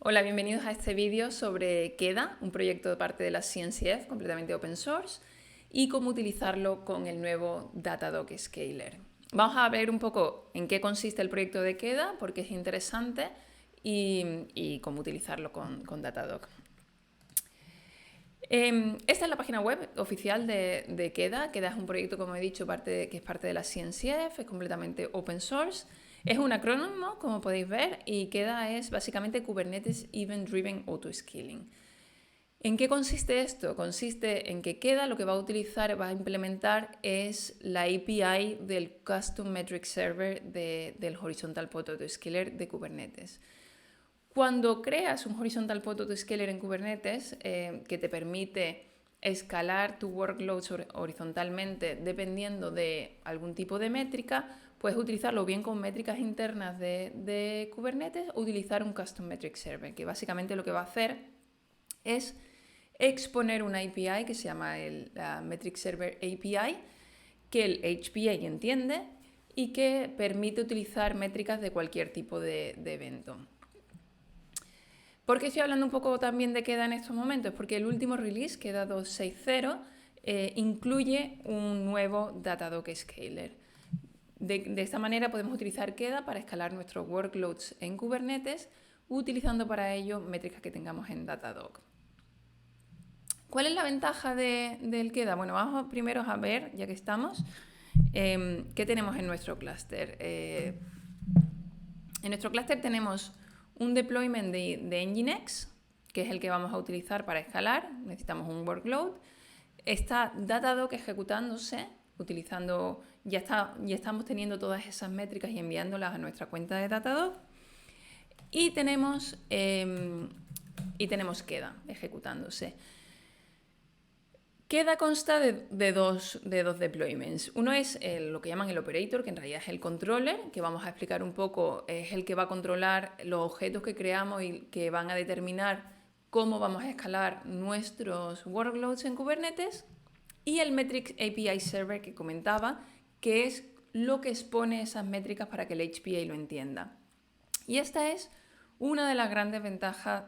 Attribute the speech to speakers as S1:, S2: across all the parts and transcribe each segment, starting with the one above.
S1: Hola, bienvenidos a este vídeo sobre Queda, un proyecto de parte de la CNCF completamente open source y cómo utilizarlo con el nuevo Datadog Scaler. Vamos a ver un poco en qué consiste el proyecto de Queda, porque es interesante y cómo utilizarlo con Datadog. Esta es la página web oficial de Queda. Queda es un proyecto, como he dicho, que es parte de la CNCF, es completamente open source. Es un acrónimo, como podéis ver, y Queda es básicamente Kubernetes Event Driven Autoscaling. ¿En qué consiste esto? Consiste en que Queda lo que va a implementar es la API del Custom Metric Server del Horizontal Pod Autoscaler de Kubernetes. Cuando creas un Horizontal Pod Autoscaler en Kubernetes que te permite escalar tu workload horizontalmente dependiendo de algún tipo de métrica, puedes utilizarlo bien con métricas internas de Kubernetes o utilizar un Custom Metric Server, que básicamente lo que va a hacer es exponer una API que se llama la Metric Server API, que el HPA entiende y que permite utilizar métricas de cualquier tipo de evento. ¿Por qué estoy hablando un poco también de Queda en estos momentos? Porque el último release, Queda 2.6.0, incluye un nuevo Datadog Scaler. De esta manera podemos utilizar Queda para escalar nuestros workloads en Kubernetes, utilizando para ello métricas que tengamos en Datadog. ¿Cuál es la ventaja del Queda? Bueno, vamos primero a ver, ya que estamos, qué tenemos en nuestro clúster. En nuestro clúster tenemos un deployment de Nginx, que es el que vamos a utilizar para escalar. Necesitamos un workload. Está Datadog ejecutándose, utilizando, ya estamos teniendo todas esas métricas y enviándolas a nuestra cuenta de Datadog. Y tenemos Queda ejecutándose. Queda consta de dos deployments. Uno es lo que llaman el operator, que en realidad es el controller, que vamos a explicar un poco, es el que va a controlar los objetos que creamos y que van a determinar cómo vamos a escalar nuestros workloads en Kubernetes. Y el Metrics API Server que comentaba, que es lo que expone esas métricas para que el HPA lo entienda. Y esta es una de las grandes ventajas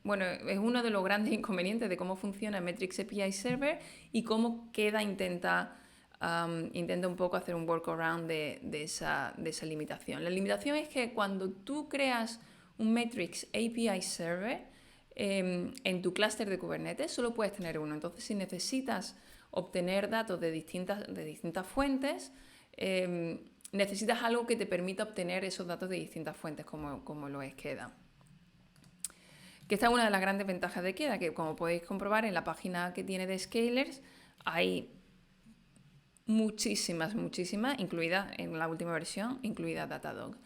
S1: es uno de los grandes inconvenientes de cómo funciona Metrics API Server y cómo Queda intenta un poco hacer un workaround de esa limitación. La limitación es que cuando tú creas un Metrics API Server en tu clúster de Kubernetes solo puedes tener uno. Entonces, si necesitas obtener datos de distintas fuentes, necesitas algo que te permita obtener esos datos de distintas fuentes, como lo es Queda. Que esta es una de las grandes ventajas de Queda, que como podéis comprobar en la página que tiene de Scalers, hay muchísimas, incluida en la última versión, incluida Datadog.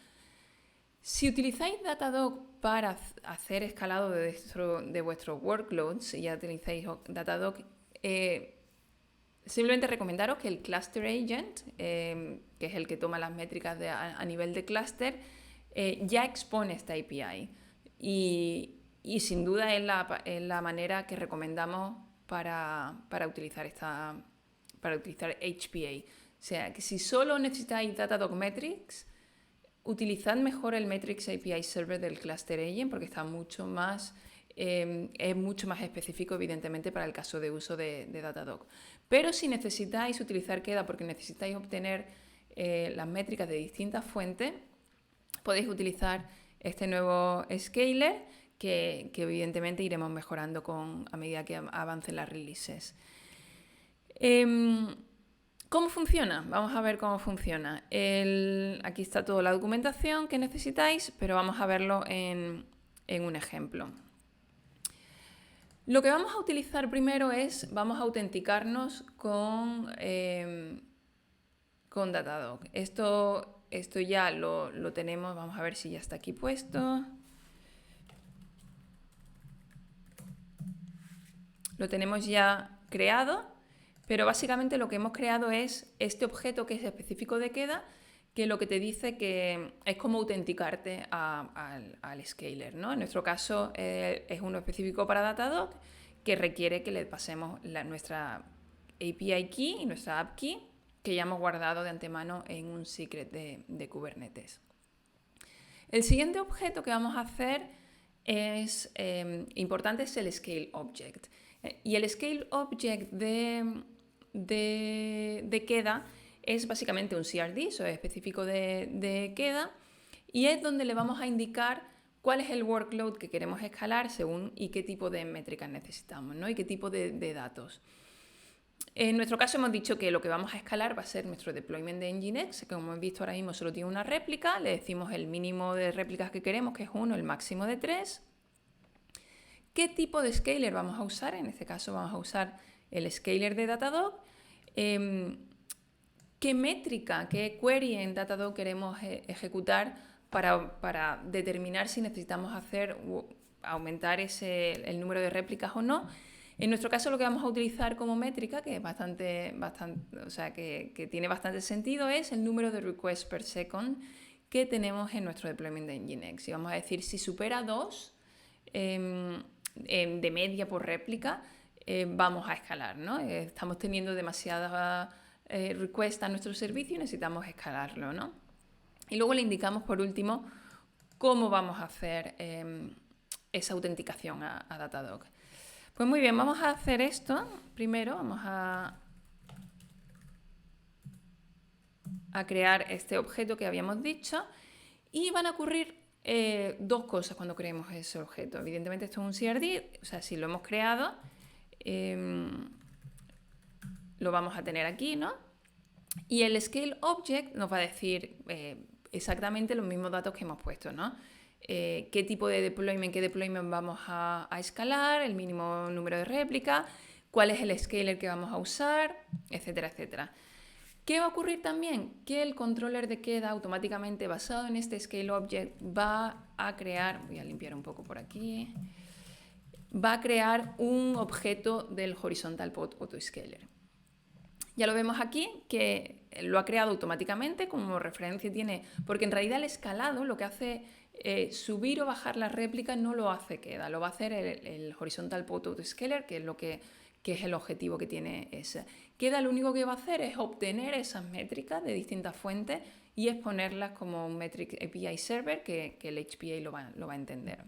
S1: Si utilizáis Datadog para hacer escalado de vuestros workloads, y ya utilizáis Datadog, simplemente recomendaros que el Cluster Agent, que es el que toma las métricas a nivel de clúster, ya expone esta API. Y sin duda es la manera que recomendamos para utilizar HPA. O sea, que si solo necesitáis Datadog Metrics, utilizad mejor el Metrics API Server del Cluster Agent porque está es mucho más específico, evidentemente, para el caso de uso de Datadog. Pero si necesitáis utilizar Queda porque necesitáis obtener las métricas de distintas fuentes, podéis utilizar este nuevo scaler que evidentemente iremos mejorando a medida que avancen las releases. ¿Cómo funciona? Vamos a ver cómo funciona. Aquí está toda la documentación que necesitáis, pero vamos a verlo en un ejemplo. Lo que vamos a utilizar primero vamos a autenticarnos con Datadog. Esto ya lo tenemos, vamos a ver si ya está aquí puesto. Lo tenemos ya creado, pero básicamente lo que hemos creado es este objeto que es específico de Queda, que lo que te dice que es como autenticarte al scaler, ¿no? En nuestro caso es uno específico para Datadog que requiere que le pasemos nuestra API key y nuestra app key que ya hemos guardado de antemano en un secret de Kubernetes. El siguiente objeto que vamos a hacer es importante es el scale object. Y el scale object de queda es básicamente un CRD, eso es específico de queda, y es donde le vamos a indicar cuál es el workload que queremos escalar según y qué tipo de métricas necesitamos, ¿no? Y qué tipo de datos. En nuestro caso hemos dicho que lo que vamos a escalar va a ser nuestro deployment de Nginx, que como hemos visto ahora mismo solo tiene una réplica, le decimos el mínimo de réplicas que queremos, que es 1, el máximo de 3. ¿Qué tipo de scaler vamos a usar? En este caso vamos a usar el scaler de Datadog. ¿Qué métrica, qué query en Datadog queremos ejecutar para determinar si necesitamos aumentar el número de réplicas o no? En nuestro caso lo que vamos a utilizar como métrica, que es que tiene bastante sentido, es el número de requests per second que tenemos en nuestro deployment de Nginx. Y vamos a decir, si supera 2 de media por réplica, vamos a escalar, ¿no? Estamos teniendo demasiadas requests a nuestro servicio y necesitamos escalarlo, ¿no? Y luego le indicamos, por último, cómo vamos a hacer esa autenticación a Datadog. Pues muy bien, vamos a hacer esto. Primero vamos a crear este objeto que habíamos dicho y van a ocurrir dos cosas cuando creemos ese objeto. Evidentemente esto es un CRD, o sea, si lo hemos creado, lo vamos a tener aquí, ¿no? Y el scale object nos va a decir exactamente los mismos datos que hemos puesto, ¿no? Qué tipo de deployment, qué deployment vamos a escalar, el mínimo número de réplicas, cuál es el scaler que vamos a usar, etcétera, etcétera. ¿Qué va a ocurrir también? Que el controller de queda automáticamente basado en este scale object va a crear, voy a limpiar un poco por aquí, va a crear un objeto del horizontal pod autoscaler. Ya lo vemos aquí, que lo ha creado automáticamente, como referencia tiene, porque en realidad el escalado lo que hace subir o bajar la réplica no lo hace queda, lo va a hacer el horizontal pod autoscaler, que es lo que es el objetivo que tiene ese. Queda lo único que va a hacer es obtener esas métricas de distintas fuentes y exponerlas como un Metric API Server que el HPA lo va a entender.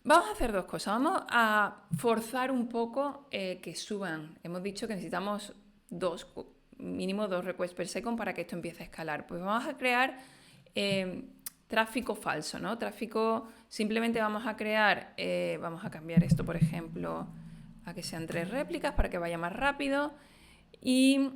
S1: Vamos a hacer dos cosas. Vamos a forzar un poco que suban. Hemos dicho que necesitamos mínimo 2 requests per second para que esto empiece a escalar. Pues vamos a crear tráfico falso, ¿no? Tráfico, simplemente vamos a crear, vamos a cambiar esto, por ejemplo, a que sean 3 réplicas para que vaya más rápido. Y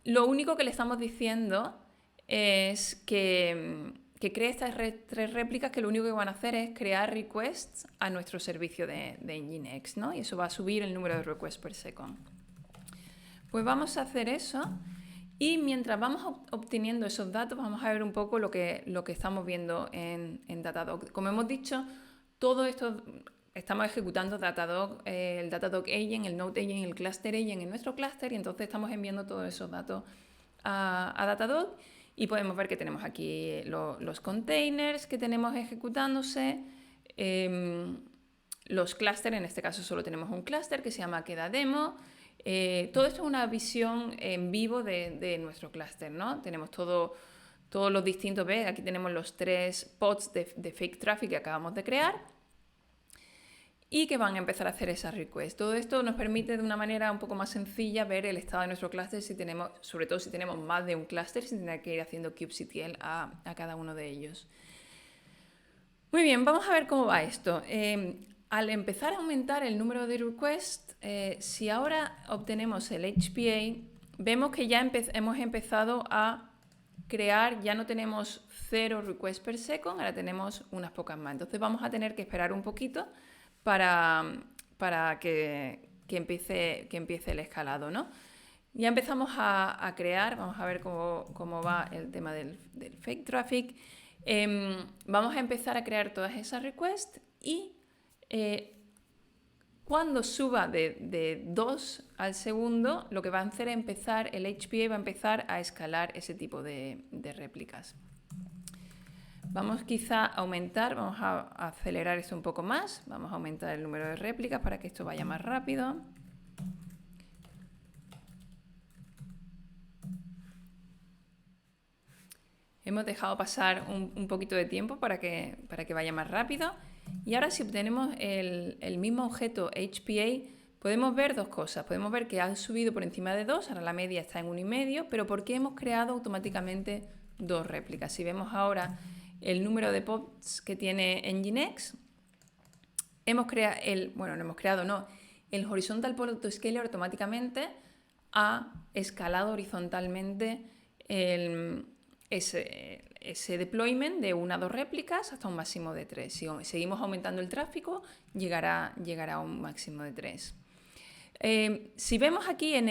S1: lo único que le estamos diciendo es que cree estas 3 réplicas, que lo único que van a hacer es crear requests a nuestro servicio de Nginx, ¿no? Y eso va a subir el número de requests per second. Pues vamos a hacer eso. Y mientras vamos obteniendo esos datos, vamos a ver un poco lo que estamos viendo en Datadog. Como hemos dicho, todo esto estamos ejecutando Datadog, el Datadog Agent, el Node Agent, el Cluster Agent en nuestro cluster, y entonces estamos enviando todos esos datos a Datadog y podemos ver que tenemos aquí los containers que tenemos ejecutándose, los clusters, en este caso solo tenemos un cluster que se llama QuedaDemo. Todo esto es una visión en vivo de nuestro clúster, ¿no? Tenemos todos los distintos, ¿ves? Aquí tenemos los 3 pods de fake traffic que acabamos de crear y que van a empezar a hacer esas requests. Todo esto nos permite de una manera un poco más sencilla ver el estado de nuestro clúster, sobre todo si tenemos más de un clúster, sin tener que ir haciendo kubectl a cada uno de ellos. Muy bien, vamos a ver cómo va esto. Al empezar a aumentar el número de requests, si ahora obtenemos el HPA, vemos que ya hemos empezado a crear, ya no tenemos 0 requests per second, ahora tenemos unas pocas más. Entonces vamos a tener que esperar un poquito para que empiece el escalado, ¿no? Ya empezamos a crear, vamos a ver cómo va el tema del fake traffic. Vamos a empezar a crear todas esas requests y cuando suba de 2 al segundo, lo que va a hacer es el HPA va a empezar a escalar ese tipo de réplicas. Vamos quizá a aumentar, vamos a acelerar esto un poco más, vamos a aumentar el número de réplicas para que esto vaya más rápido. Hemos dejado pasar un poquito de tiempo para que vaya más rápido. Y ahora si obtenemos el mismo objeto HPA, podemos ver dos cosas. Podemos ver que ha subido por encima de 2, ahora la media está en 1,5, pero ¿por qué hemos creado automáticamente dos réplicas? Si vemos ahora el número de pods que tiene Nginx, el horizontal pod autoscaler automáticamente ha escalado horizontalmente ese deployment de 1 a 2 réplicas hasta un máximo de 3. Si seguimos aumentando el tráfico, llegará a un máximo de 3. Si vemos aquí en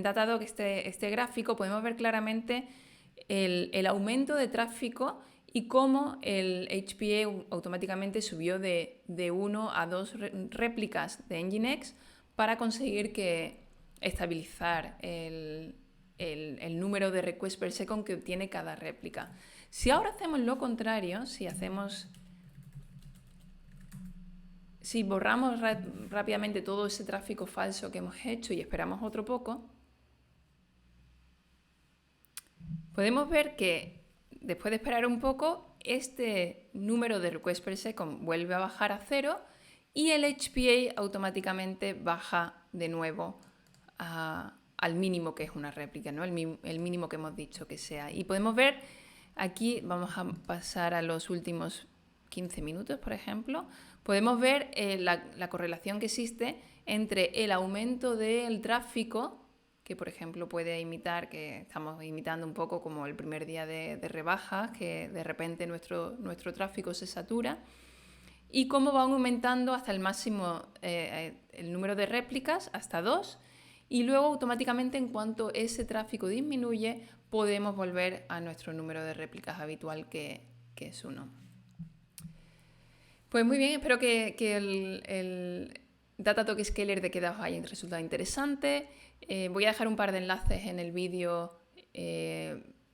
S1: Datadog este gráfico, podemos ver claramente el aumento de tráfico y cómo el HPA automáticamente subió de 1 a 2 réplicas de Nginx para conseguir estabilizar el número de requests per second que obtiene cada réplica. Si ahora hacemos lo contrario, si borramos rápidamente todo ese tráfico falso que hemos hecho y esperamos otro poco, podemos ver que después de esperar un poco, este número de requests per second vuelve a bajar a 0 y el HPA automáticamente baja de nuevo al mínimo que es una réplica, ¿no? El mínimo que hemos dicho que sea. Y podemos ver, aquí vamos a pasar a los últimos 15 minutos, por ejemplo, podemos ver la correlación que existe entre el aumento del tráfico, que por ejemplo puede imitar, que estamos imitando un poco como el primer día de rebajas, que de repente nuestro tráfico se satura, y cómo va aumentando hasta el máximo el número de réplicas, hasta 2, y luego automáticamente en cuanto ese tráfico disminuye, podemos volver a nuestro número de réplicas habitual, que es 1. Pues muy bien, espero que el Datadog Scaler de Queda os haya resultado interesante. Voy a dejar un par de enlaces en el vídeo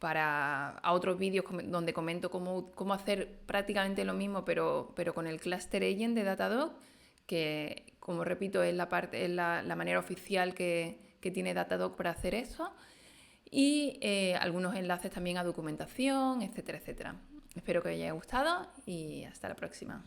S1: a otros vídeos donde comento cómo hacer prácticamente lo mismo, pero con el Cluster Agent de Datadog, que, como repito, es la manera oficial que tiene Datadog para hacer eso. Y algunos enlaces también a documentación, etcétera, etcétera. Espero que os haya gustado y hasta la próxima.